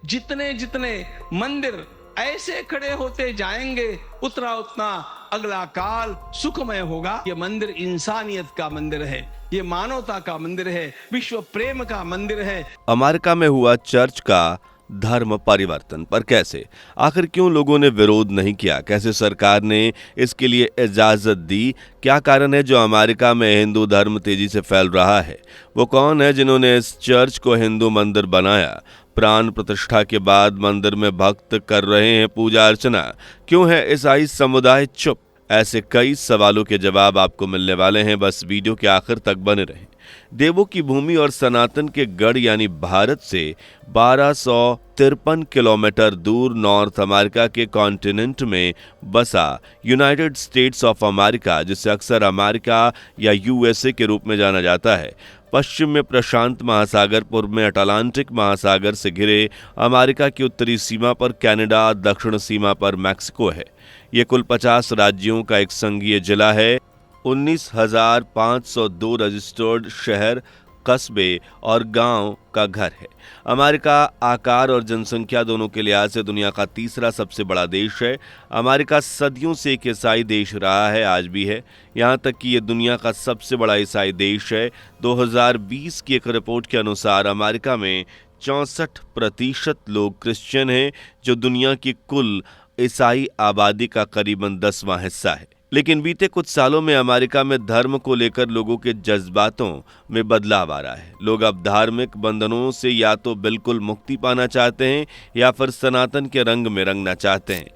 जितने जितने मंदिर ऐसे खड़े होते जाएंगे उतना उतना अगला काल सुखमय होगा। ये मंदिर इंसानियत का मंदिर है, ये मानवता का मंदिर है, विश्व प्रेम का मंदिर है। अमेरिका में हुआ चर्च का धर्म परिवर्तन, पर कैसे? आखिर क्यों लोगों ने विरोध नहीं किया? कैसे सरकार ने इसके लिए इजाजत दी? क्या कारण है जो अमेरिका में हिंदू धर्म तेजी से फैल रहा है? वो कौन है जिन्होंने इस चर्च को हिंदू मंदिर बनाया? प्राण प्रतिष्ठा के बाद मंदिर में भक्त कर रहे हैं पूजा अर्चना। क्यों है ईसाई समुदाय चुप? ऐसे कई सवालों के जवाब आपको मिलने वाले हैं, बस वीडियो के आखिर तक बने रहें। देवों की भूमि और सनातन के गढ़ यानी भारत से 1253 किलोमीटर दूर नॉर्थ अमेरिका के कॉन्टिनेंट में बसा यूनाइटेड स्टेट्स ऑफ अमेरिका, जिसे अक्सर अमेरिका या यूएसए के रूप में जाना जाता है, पश्चिम में प्रशांत महासागर, पूर्व में अटलांटिक महासागर से घिरे अमेरिका की उत्तरी सीमा पर कनाडा, दक्षिण सीमा पर मैक्सिको है। ये कुल 50 राज्यों का एक संघीय जिला है। 19,502 रजिस्टर्ड शहर, कस्बे और गांव का घर है। अमेरिका आकार और जनसंख्या दोनों के लिहाज से दुनिया का तीसरा सबसे बड़ा देश है। अमेरिका सदियों से एक ईसाई देश रहा है, आज भी है, यहाँ तक कि ये दुनिया का सबसे बड़ा ईसाई देश है। 2020 की एक रिपोर्ट के अनुसार अमेरिका में 64% लोग क्रिश्चियन हैं, जो दुनिया की कुल ईसाई आबादी का करीबन 10वां हिस्सा है। लेकिन बीते कुछ सालों में अमेरिका में धर्म को लेकर लोगों के जज्बातों में बदलाव आ रहा है। लोग अब धार्मिक बंधनों से या तो बिल्कुल मुक्ति पाना चाहते हैं या फिर सनातन के रंग में रंगना चाहते हैं।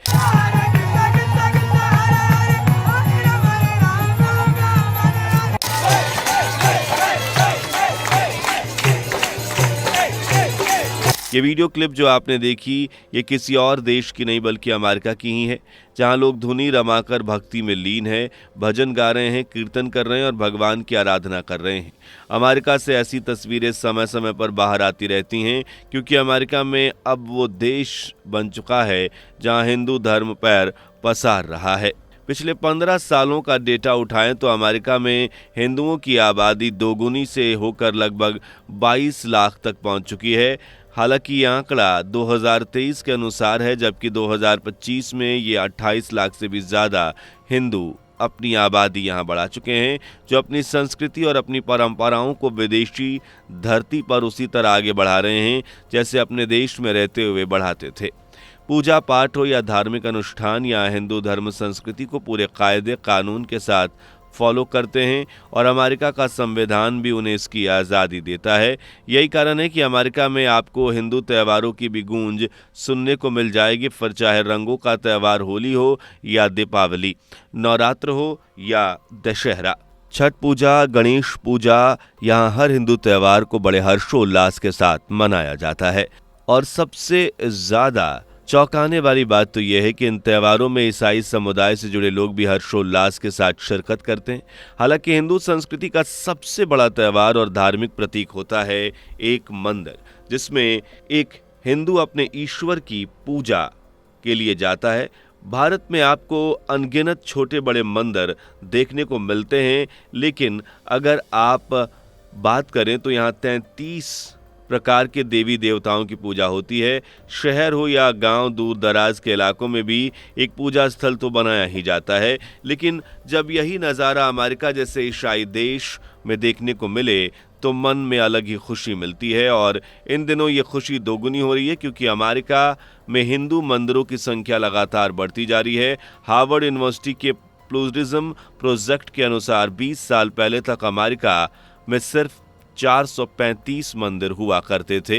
ये वीडियो क्लिप जो आपने देखी, ये किसी और देश की नहीं बल्कि अमेरिका की ही है, जहां लोग धुनी रमाकर भक्ति में लीन हैं, भजन गा रहे हैं, कीर्तन कर रहे हैं और भगवान की आराधना कर रहे हैं। अमेरिका से ऐसी तस्वीरें समय समय पर बाहर आती रहती हैं, क्योंकि अमेरिका में अब वो देश बन चुका है जहां हिंदू धर्म पैर पसार रहा है। पिछले 15 सालों का डेटा उठाएं तो अमेरिका में हिंदुओं की आबादी दोगुनी से होकर लगभग 22 लाख तक पहुंच चुकी है। हालांकि यह आंकड़ा 2023 के अनुसार है, जबकि 2025 में ये 28 लाख से भी ज़्यादा हिंदू अपनी आबादी यहाँ बढ़ा चुके हैं, जो अपनी संस्कृति और अपनी परंपराओं को विदेशी धरती पर उसी तरह आगे बढ़ा रहे हैं जैसे अपने देश में रहते हुए बढ़ाते थे। पूजा पाठ हो या धार्मिक अनुष्ठान, या हिंदू धर्म संस्कृति को पूरे कायदे कानून के साथ फॉलो करते हैं और अमेरिका का संविधान भी उन्हें इसकी आज़ादी देता है। यही कारण है कि अमेरिका में आपको हिंदू त्योहारों की भी गूंज सुनने को मिल जाएगी, फिर चाहे रंगों का त्यौहार होली हो या दीपावली, नवरात्र हो या दशहरा, छठ पूजा, गणेश पूजा, यहाँ हर हिंदू त्यौहार को बड़े हर्षोल्लास के साथ मनाया जाता है। और सबसे ज़्यादा चौंकाने वाली बात तो यह है कि इन त्योहारों में ईसाई समुदाय से जुड़े लोग भी हर्षोल्लास के साथ शिरकत करते हैं। हालांकि हिंदू संस्कृति का सबसे बड़ा त्यौहार और धार्मिक प्रतीक होता है एक मंदिर, जिसमें एक हिंदू अपने ईश्वर की पूजा के लिए जाता है। भारत में आपको अनगिनत छोटे बड़े मंदिर देखने को मिलते हैं, लेकिन अगर आप बात करें तो यहाँ 33 प्रकार के देवी देवताओं की पूजा होती है। शहर हो या गांव, दूर दराज के इलाकों में भी एक पूजा स्थल तो बनाया ही जाता है। लेकिन जब यही नज़ारा अमेरिका जैसे ईसाई देश में देखने को मिले तो मन में अलग ही खुशी मिलती है। और इन दिनों ये खुशी दोगुनी हो रही है, क्योंकि अमेरिका में हिंदू मंदिरों की संख्या लगातार बढ़ती जा रही है। हार्वर्ड यूनिवर्सिटी के प्लूरलिज्म प्रोजेक्ट के अनुसार 20 साल पहले तक अमेरिका में सिर्फ 435 मंदिर हुआ करते थे,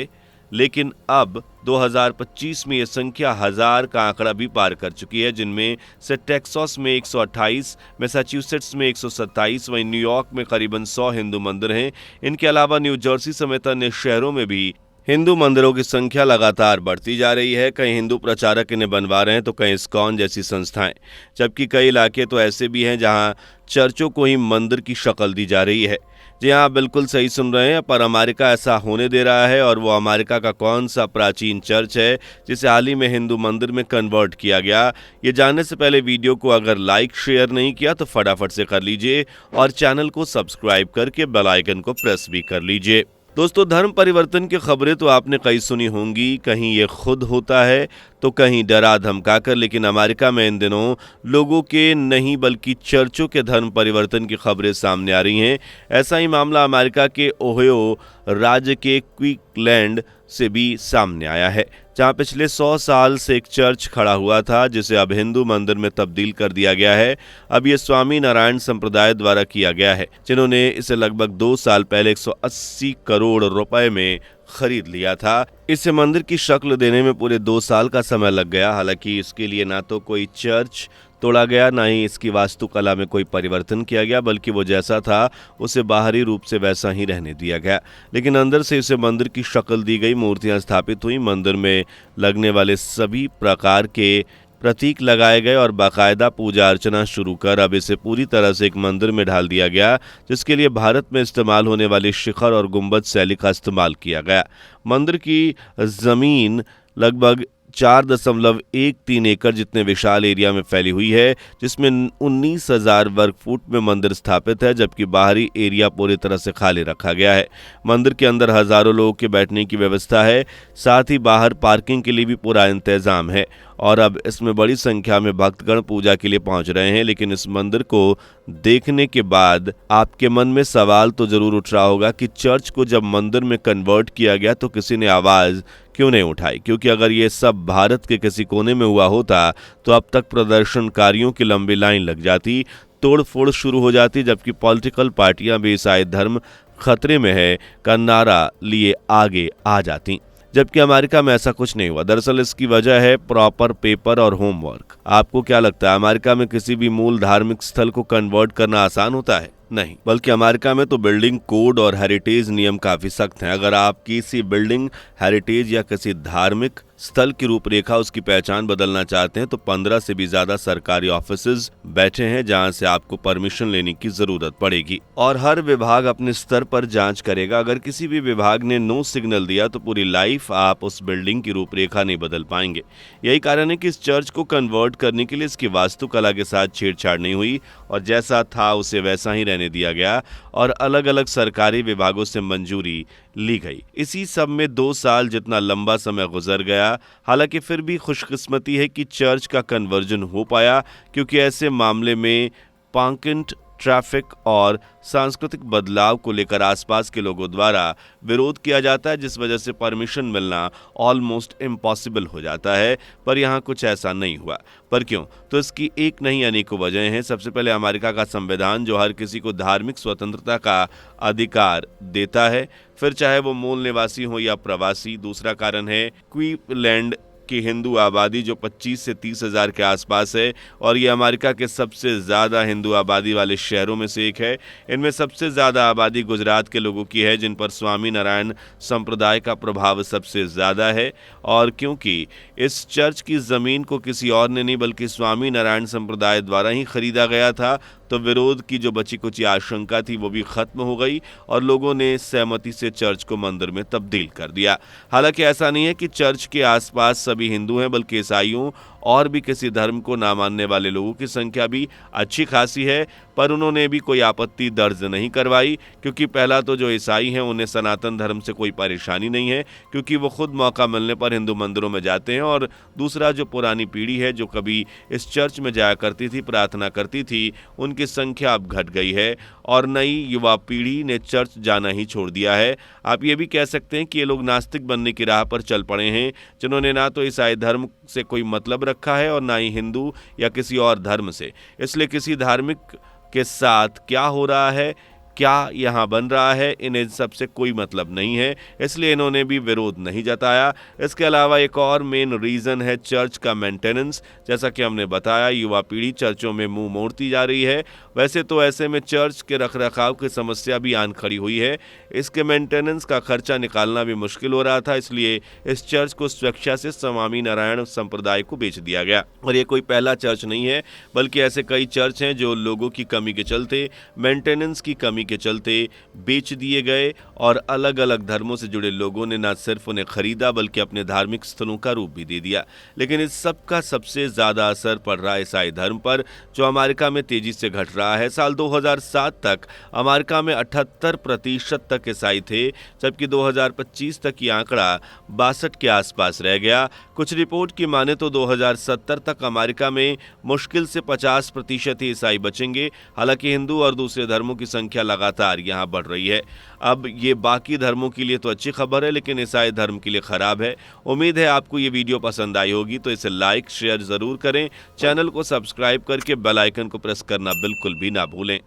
लेकिन अब 2025 में यह संख्या 1000 का आंकड़ा भी पार कर चुकी है, जिनमें से टेक्सास में 128, मैसाचुसेट्स में 127, वहीं न्यूयॉर्क में करीबन 100 हिंदू मंदिर हैं। इनके अलावा न्यू जर्सी समेत अन्य शहरों में भी हिंदू मंदिरों की संख्या लगातार बढ़ती जा रही है। कई हिंदू प्रचारक इन्हें बनवा रहे हैं तो कई इस्कॉन जैसी संस्थाएं, जबकि कई इलाके तो ऐसे भी हैं जहां चर्चों को ही मंदिर की शक्ल दी जा रही है। जी हाँ, बिल्कुल सही सुन रहे हैं, पर अमेरिका ऐसा होने दे रहा है। और वो अमेरिका का कौन सा प्राचीन चर्च है जिसे हाल ही में हिंदू मंदिर में कन्वर्ट किया गया? ये जानने से पहले वीडियो को अगर लाइक शेयर नहीं किया तो फटाफट से कर लीजिए और चैनल को सब्सक्राइब करके बेल आइकन को प्रेस भी कर लीजिए। दोस्तों, धर्म परिवर्तन की खबरें तो आपने कई सुनी होंगी, कहीं ये खुद होता है तो कहीं डरा धमकाकर, लेकिन अमेरिका में इन दिनों लोगों के नहीं बल्कि चर्चों के धर्म परिवर्तन की खबरें सामने आ रही हैं। ऐसा ही मामला अमेरिका के ओहियो राज्य के क्लीवलैंड से भी सामने आया है, जहां पिछले 100 साल से एक चर्च खड़ा हुआ था जिसे अब हिंदू मंदिर में तब्दील कर दिया गया है। अब ये स्वामी नारायण संप्रदाय द्वारा किया गया है, जिन्होंने इसे लगभग 2 साल पहले 180 करोड़ रुपए में खरीद लिया था। इसे मंदिर की शक्ल देने में पूरे 2 साल का समय लग गया। हालांकि इसके लिए ना तो कोई चर्च तोड़ा गया, ना ही इसकी वास्तुकला में कोई परिवर्तन किया गया, बल्कि वो जैसा था उसे बाहरी रूप से वैसा ही रहने दिया गया। लेकिन अंदर से इसे मंदिर की शक्ल दी गई, मूर्तियां स्थापित हुई, मंदिर में लगने वाले सभी प्रकार के प्रतीक लगाए गए और बाकायदा पूजा अर्चना शुरू कर अब इसे पूरी तरह से एक मंदिर में ढाल दिया गया, जिसके लिए भारत में इस्तेमाल होने वाली शिखर और गुंबद शैली का इस्तेमाल किया गया। मंदिर की जमीन लगभग 4.13 एकड़ जितने विशाल एरिया में फैली हुई है, जिसमें 19,000 वर्ग फुट में मंदिर स्थापित है, जबकि बाहरी एरिया पूरी तरह से खाली रखा गया है। मंदिर के अंदर हजारों लोगों के बैठने की व्यवस्था है, साथ ही बाहर पार्किंग के लिए भी पूरा इंतजाम है और अब इसमें बड़ी संख्या में भक्तगण पूजा के लिए पहुंच रहे हैं। लेकिन इस मंदिर को देखने के बाद आपके मन में सवाल तो जरूर उठ रहा होगा कि चर्च को जब मंदिर में कन्वर्ट किया गया तो किसी ने आवाज क्यों नहीं उठाई, क्योंकि अगर ये सब भारत के किसी कोने में हुआ होता तो अब तक प्रदर्शनकारियों की लंबी लाइन लग जाती, तोड़ फोड़ शुरू हो जाती, जबकि पॉलिटिकल पार्टियां भी ईसाई धर्म खतरे में है का नारा लिए आगे आ जाती। जबकि अमेरिका में ऐसा कुछ नहीं हुआ। दरअसल इसकी वजह है प्रॉपर पेपर और होमवर्क। आपको क्या लगता है, अमेरिका में किसी भी मूल धार्मिक स्थल को कन्वर्ट करना आसान होता है? नहीं, बल्कि अमेरिका में तो बिल्डिंग कोड और हेरिटेज नियम काफी सख्त हैं। अगर आप किसी बिल्डिंग, हेरिटेज या किसी धार्मिक स्थल की रूपरेखा, उसकी पहचान बदलना चाहते हैं तो 15 से भी ज्यादा सरकारी ऑफिसेज बैठे हैं जहां से आपको परमिशन लेने की जरूरत पड़ेगी और हर विभाग अपने स्तर पर जांच करेगा। अगर किसी भी विभाग ने नो सिग्नल दिया तो पूरी लाइफ आप उस बिल्डिंग की रूपरेखा नहीं बदल पाएंगे। यही कारण है कि इस चर्च को कन्वर्ट करने के लिए इसकी वास्तुकला के साथ छेड़छाड़ नहीं हुई और जैसा था उसे वैसा ही रहने दिया गया और अलग अलग सरकारी विभागों से मंजूरी ली गई। इसी सब में 2 साल जितना लंबा समय गुजर गया। हालांकि फिर भी खुशकिस्मती है कि चर्च का कन्वर्जन हो पाया, क्योंकि ऐसे मामले में पांकिंट ट्रैफिक और सांस्कृतिक बदलाव को लेकर आसपास के लोगों द्वारा विरोध किया जाता है, जिस वजह से परमिशन मिलना ऑलमोस्ट इम्पॉसिबल हो जाता है। पर यहाँ कुछ ऐसा नहीं हुआ। पर क्यों? तो इसकी एक नहीं अनेकों वजह हैं। सबसे पहले अमेरिका का संविधान जो हर किसी को धार्मिक स्वतंत्रता का अधिकार देता है, फिर चाहे वो मूल निवासी हो या प्रवासी। दूसरा कारण है क्लीवलैंड की हिंदू आबादी जो 25 से 30 हजार के आसपास है और ये अमेरिका के सबसे ज़्यादा हिंदू आबादी वाले शहरों में से एक है। इनमें सबसे ज़्यादा आबादी गुजरात के लोगों की है, जिन पर स्वामी नारायण संप्रदाय का प्रभाव सबसे ज़्यादा है। और क्योंकि इस चर्च की ज़मीन को किसी और ने नहीं बल्कि स्वामी नारायण संप्रदाय द्वारा ही खरीदा गया था, तो विरोध की जो बची कुची आशंका थी वो भी खत्म हो गई और लोगों ने सहमति से चर्च को मंदिर में तब्दील कर दिया। हालांकि ऐसा नहीं है कि चर्च के आसपास सभी हिंदू हैं, बल्कि ईसाइयों और भी किसी धर्म को ना मानने वाले लोगों की संख्या भी अच्छी खासी है, पर उन्होंने भी कोई आपत्ति दर्ज नहीं करवाई। क्योंकि पहला तो जो ईसाई हैं उन्हें सनातन धर्म से कोई परेशानी नहीं है, क्योंकि वो खुद मौका मिलने पर हिंदू मंदिरों में जाते हैं। और दूसरा, जो पुरानी पीढ़ी है जो कभी इस चर्च में जाया करती थी, प्रार्थना करती थी, उनकी संख्या अब घट गई है और नई युवा पीढ़ी ने चर्च जाना ही छोड़ दिया है। आप ये भी कह सकते हैं कि ये लोग नास्तिक बनने की राह पर चल पड़े हैं, जिन्होंने ना तो ईसाई धर्म से कोई मतलब रखा है और ना ही हिंदू या किसी और धर्म से। इसलिए किसी धार्मिक के साथ क्या हो रहा है, क्या यहाँ बन रहा है, इन्हें सबसे कोई मतलब नहीं है, इसलिए इन्होंने भी विरोध नहीं जताया। इसके अलावा एक और मेन रीज़न है चर्च का मेंटेनेंस। जैसा कि हमने बताया, युवा पीढ़ी चर्चों में मुंह मोड़ती जा रही है। वैसे तो ऐसे में चर्च के रखरखाव की समस्या भी आन खड़ी हुई है। इसके मेंटेनेंस का खर्चा निकालना भी मुश्किल हो रहा था, इसलिए इस चर्च को स्वेच्छा से स्वामी नारायण संप्रदाय को बेच दिया गया। और ये कोई पहला चर्च नहीं है, बल्कि ऐसे कई चर्च हैं जो लोगों की कमी के चलते, मेंटेनेंस की कमी के चलते बेच दिए गए और अलग अलग धर्मों से जुड़े लोगों ने न सिर्फ उन्हें खरीदा बल्कि अपने धार्मिक स्थलों का रूप भी दे दिया। लेकिन इस सब का सबसे ज्यादा असर पड़ रहा है ईसाई धर्म पर, जो अमेरिका में तेजी से घट रहा है। साल 2007 तक अमेरिका में 78% तक ईसाई थे, जबकि 2025 तक ये आंकड़ा 62 के आसपास रह गया। कुछ रिपोर्ट की माने तो 2070 तक अमेरिका में मुश्किल से 50% ही ईसाई बचेंगे। हालांकि हिंदू और दूसरे धर्मों की संख्या लगातार यहां बढ़ रही है। अब ये बाकी धर्मों के लिए तो अच्छी खबर है, लेकिन ईसाई धर्म के लिए खराब है। उम्मीद है आपको ये वीडियो पसंद आई होगी, तो इसे लाइक शेयर जरूर करें। चैनल को सब्सक्राइब करके बेल आइकन को प्रेस करना बिल्कुल भी ना भूलें।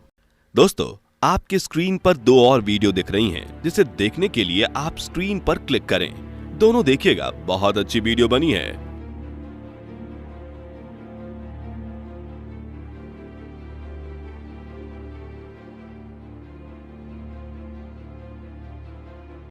दोस्तों, आपके स्क्रीन पर 2 और वीडियो दिख रही हैं, जिसे देखने के लिए आप स्क्रीन पर क्लिक करें। दोनों देखिएगा, बहुत अच्छी वीडियो बनी है।